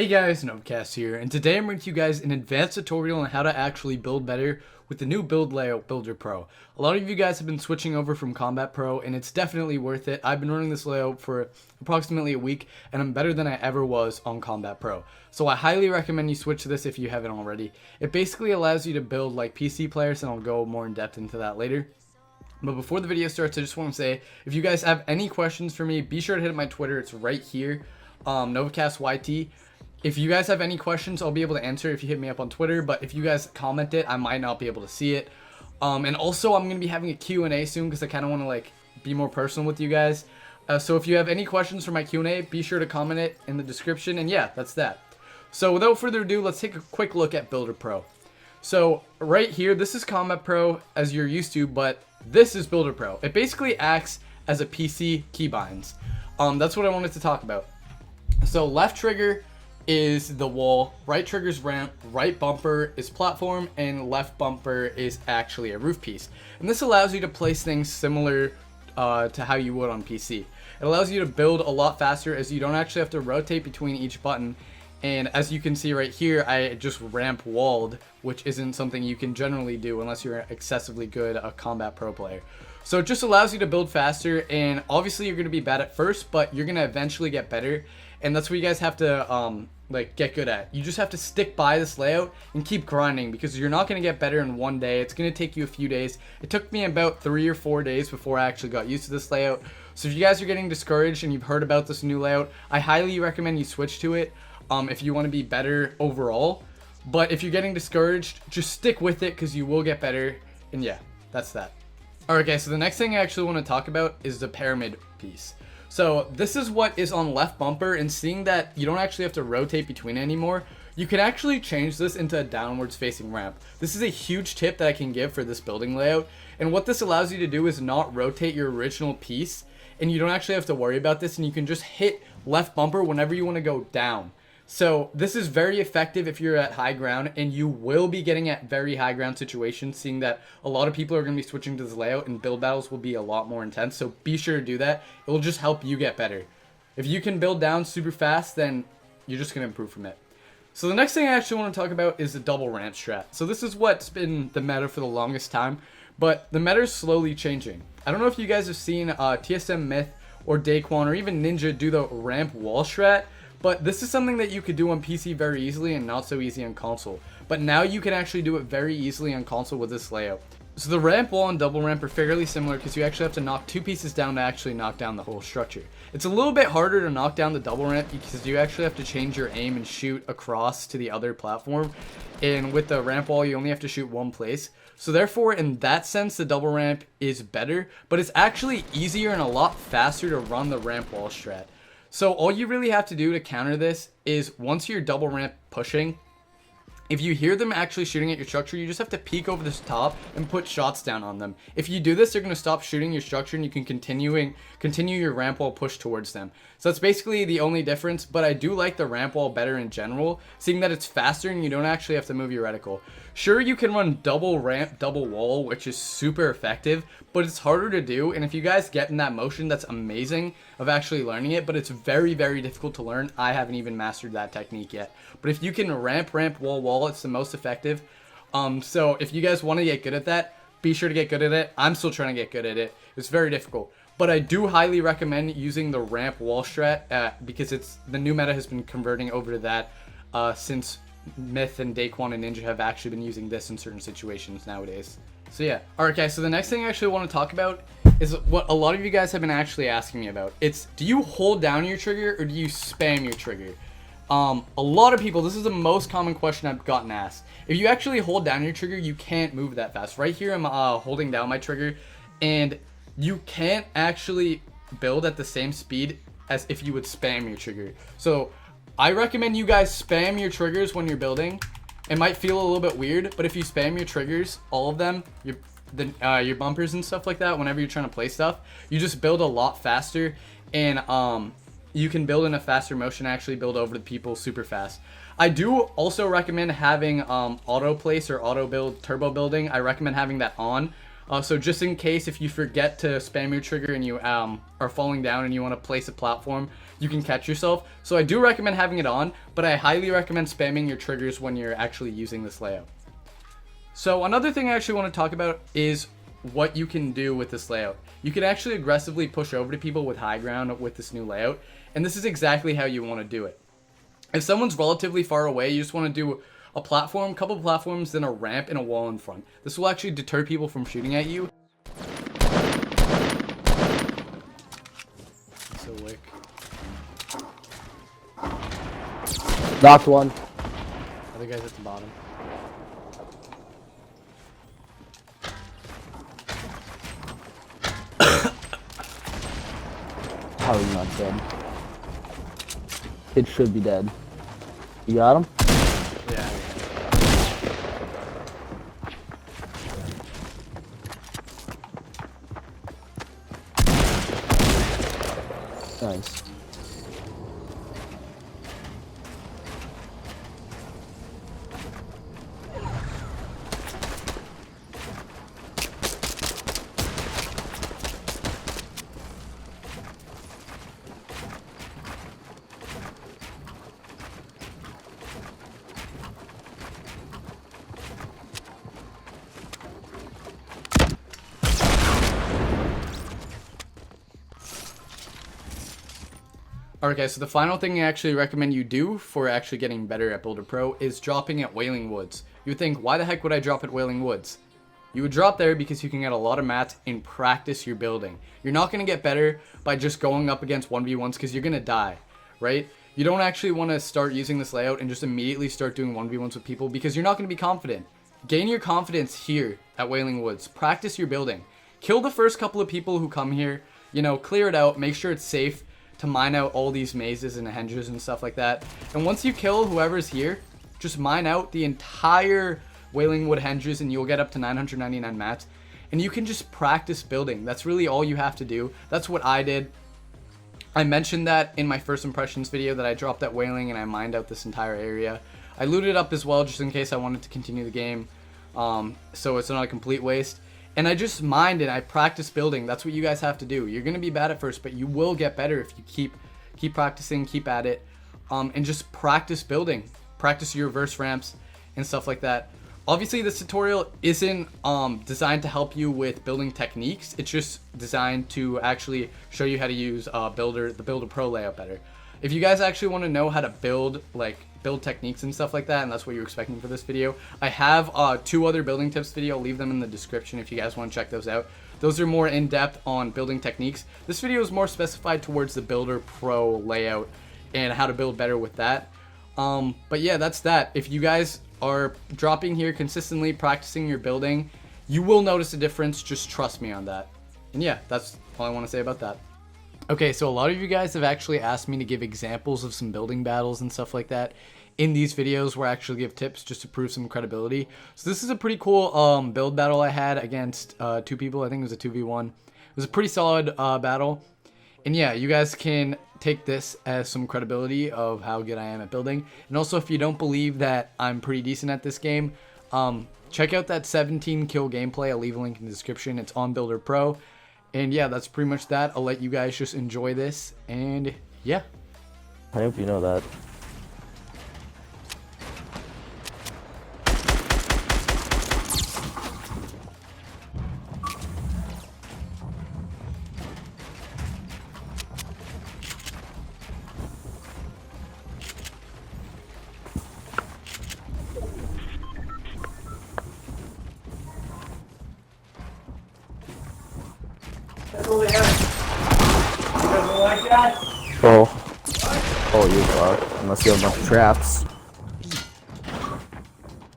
Hey guys, Novcast here, and today I'm bringing to you guys an advanced tutorial on how to actually build better with the new build layout Builder Pro. A lot of you guys have been switching over from Combat Pro, and it's definitely worth it. I've been running this layout for approximately a week, and I'm better than I ever was on Combat Pro. So I highly recommend you switch to this if you haven't already. It basically allows you to build like PC players, and I'll go more in depth into that later. But before the video starts, I just want to say, if you guys have any questions for me, be sure to hit my Twitter. It's right here, NovcastYT. If you guys have any questions, I'll be able to answer if you hit me up on Twitter, but if you guys comment it, I might not be able to see it. And also, I'm going to be having a Q&A soon because I kind of want to like be more personal with you guys. So if you have any questions for my Q&A, be sure to comment it in the description, and yeah, that's that. So without further ado, let's take a quick look at Builder Pro. So right here, this is Combat Pro as you're used to, but this is Builder Pro. It basically acts as a PC keybinds. That's what I wanted to talk about. So left trigger is the wall, right trigger's ramp, right bumper is platform, and left bumper is actually a roof piece. And this allows you to place things similar to how you would on PC. It allows you to build a lot faster as you don't actually have to rotate between each button. And as you can see right here, I just ramp walled, which isn't something you can generally do unless you're excessively good a Combat Pro player. So it just allows you to build faster, and obviously you're going to be bad at first, but you're going to eventually get better. And that's what you guys have to get good at. You just have to stick by this layout and keep grinding, because you're not going to get better in one day. It's going to take you a few days. It took me about 3 or 4 days before I actually got used to this layout. So if you guys are getting discouraged and you've heard about this new layout, I highly recommend you switch to it if you want to be better overall. But if you're getting discouraged, just stick with it because you will get better. And yeah, that's that. Alright guys, so the next thing I actually want to talk about is the pyramid piece. So this is what is on left bumper, and seeing that you don't actually have to rotate between it anymore, you can actually change this into a downwards facing ramp. This is a huge tip that I can give for this building layout, and what this allows you to do is not rotate your original piece, and you don't actually have to worry about this, and you can just hit left bumper whenever you want to go down. So this is very effective if you're at high ground, and you will be getting at very high ground situations, seeing that a lot of people are going to be switching to this layout and build battles will be a lot more intense. So be sure to do that. It will just help you get better. If you can build down super fast, then you're just going to improve from it. So the next thing I actually want to talk about is the double ramp strat. So this is what's been the meta for the longest time, but the meta is slowly changing. I don't know if you guys have seen TSM Myth or Daquan or even Ninja do the ramp wall strat, but this is something that you could do on PC very easily and not so easy on console. But now you can actually do it very easily on console with this layout. So the ramp wall and double ramp are fairly similar because you actually have to knock 2 pieces down to actually knock down the whole structure. It's a little bit harder to knock down the double ramp because you actually have to change your aim and shoot across to the other platform. And with the ramp wall, you only have to shoot one place. So therefore, in that sense, the double ramp is better, but it's actually easier and a lot faster to run the ramp wall strat. So all you really have to do to counter this is once you're double ramp pushing, if you hear them actually shooting at your structure, you just have to peek over this top and put shots down on them. If you do this, they're going to stop shooting your structure and you can continue your ramp wall push towards them. So that's basically the only difference, but I do like the ramp wall better in general, seeing that it's faster and you don't actually have to move your reticle. Sure, you can run double ramp, double wall, which is super effective, but it's harder to do, and if you guys get in that motion, that's amazing of actually learning it, but it's very, very difficult to learn. I haven't even mastered that technique yet. But if you can ramp, wall, wall, it's the most effective. So if you guys want to get good at that, be sure to get good at it. I'm still trying to get good at it. It's very difficult. But I do highly recommend using the ramp wall strat because the new meta has been converting over to that since Myth and Daquan and Ninja have actually been using this in certain situations nowadays. So yeah. Alright guys, so the next thing I actually want to talk about is what a lot of you guys have been actually asking me about. It's, do you hold down your trigger or do you spam your trigger? A lot of people, this is the most common question I've gotten asked. If you actually hold down your trigger, you can't move that fast. Right here I'm holding down my trigger, and you can't actually build at the same speed as if you would spam your trigger. So I recommend you guys spam your triggers when you're building. It might feel a little bit weird, but if you spam your triggers, all of them, your bumpers and stuff like that, whenever you're trying to play stuff, you just build a lot faster, and you can build in a faster motion, actually build over the people super fast. I do also recommend having auto place or auto build turbo building. I recommend having that on. So just in case if you forget to spam your trigger and you are falling down and you want to place a platform, you can catch yourself. So I do recommend having it on, but I highly recommend spamming your triggers when you're actually using this layout. So another thing I actually want to talk about is what you can do with this layout. You can actually aggressively push over to people with high ground with this new layout, and this is exactly how you want to do it. If someone's relatively far away, you just want to do a platform, couple platforms, then a ramp and a wall in front. This will actually deter people from shooting at you. So wick. Knocked one. Other guys at the bottom. How he's not dead? It should be dead. You got him? Yeah. Nice. Okay, so the final thing I actually recommend you do for actually getting better at Builder Pro is dropping at Wailing Woods. You would think, why the heck would I drop at Wailing Woods? You would drop there because you can get a lot of mats and practice your building. You're not going to get better by just going up against 1v1s because you're going to die, right? You don't actually want to start using this layout and just immediately start doing 1v1s with people because you're not going to be confident. Gain your confidence here at Wailing Woods. Practice your building. Kill the first couple of people who come here. You know, clear it out. Make sure it's safe to mine out all these mazes and henges and stuff like that. And once you kill whoever's here, just mine out the entire Wailing Wood henges and you'll get up to 999 mats. And you can just practice building. That's really all you have to do. That's what I did. I mentioned that in my first impressions video that I dropped that Wailing and I mined out this entire area. I looted up as well just in case I wanted to continue the game. So it's not a complete waste. And I just mined and I practiced building. That's what you guys have to do. You're going to be bad at first, but you will get better if you keep practicing, keep at it, and just practice building. Practice your reverse ramps and stuff like that. Obviously, this tutorial isn't designed to help you with building techniques. It's just designed to actually show you how to use the Builder Pro layout better. If you guys actually want to know how to build techniques and stuff like that, and that's what you're expecting for this video, I have 2 other building tips video. I'll leave them in the description if you guys want to check those out. Those are more in-depth on building techniques. This video is more specified towards the Builder Pro layout and how to build better with that. But yeah, that's that. If you guys are dropping here consistently, practicing your building, you will notice a difference. Just trust me on that. And yeah, that's all I want to say about that. Okay, so a lot of you guys have actually asked me to give examples of some building battles and stuff like that in these videos where I actually give tips just to prove some credibility. So this is a pretty cool build battle I had against 2 people. I think it was a 2v1. It was a pretty solid battle. And yeah, you guys can take this as some credibility of how good I am at building. And also, if you don't believe that I'm pretty decent at this game, check out that 17 kill gameplay. I'll leave a link in the description. It's on Builder Pro. And yeah, that's pretty much that. I'll let you guys just enjoy this. And yeah. I hope you know that. Oh, you are. Unless you have a bunch of traps.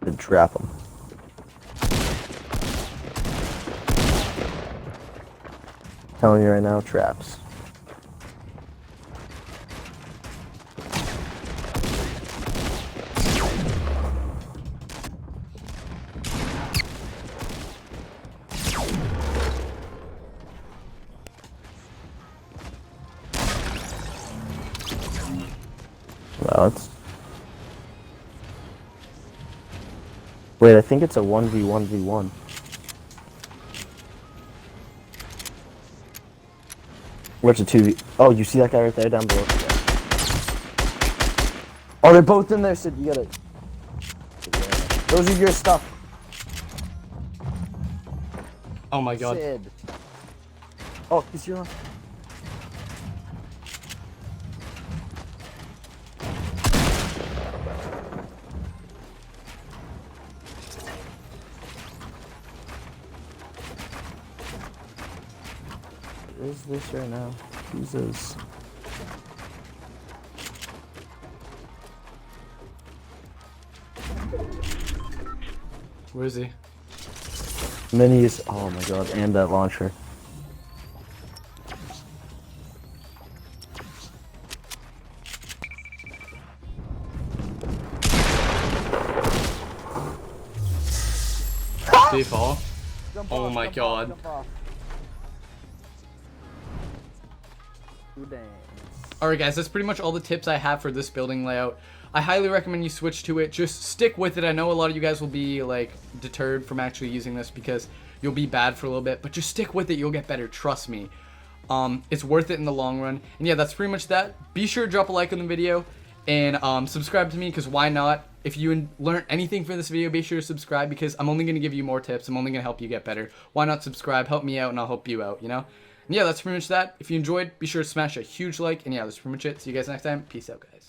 Then trap them. Telling you right now, traps. Well, it's... Wait, I think it's a 1v1v1. Where's the 2v? Oh, you see that guy right there down below? Oh, they're both in there, Sid. You gotta. Those are your stuff. Oh my god. Sid. Oh, he's your. What is this right now? Jesus. Where is he? Minis. Oh my god, and that launcher. Did he fall? Oh my god. Alright guys, that's pretty much all the tips I have for this building layout. I highly recommend you switch to it. Just stick with it. I know a lot of you guys will be like deterred from actually using this because you'll be bad for a little bit, but just stick with it. You'll get better. Trust me. It's worth it in the long run. And yeah, that's pretty much that. Be sure to drop a like on the video and subscribe to me, because why not? If you learned anything from this video, be sure to subscribe, because I'm only going to give you more tips. I'm only going to help you get better. Why not subscribe? Help me out and I'll help you out, you know? And yeah, that's pretty much that. If you enjoyed, be sure to smash a huge like. And yeah, that's pretty much it. See you guys next time. Peace out, guys.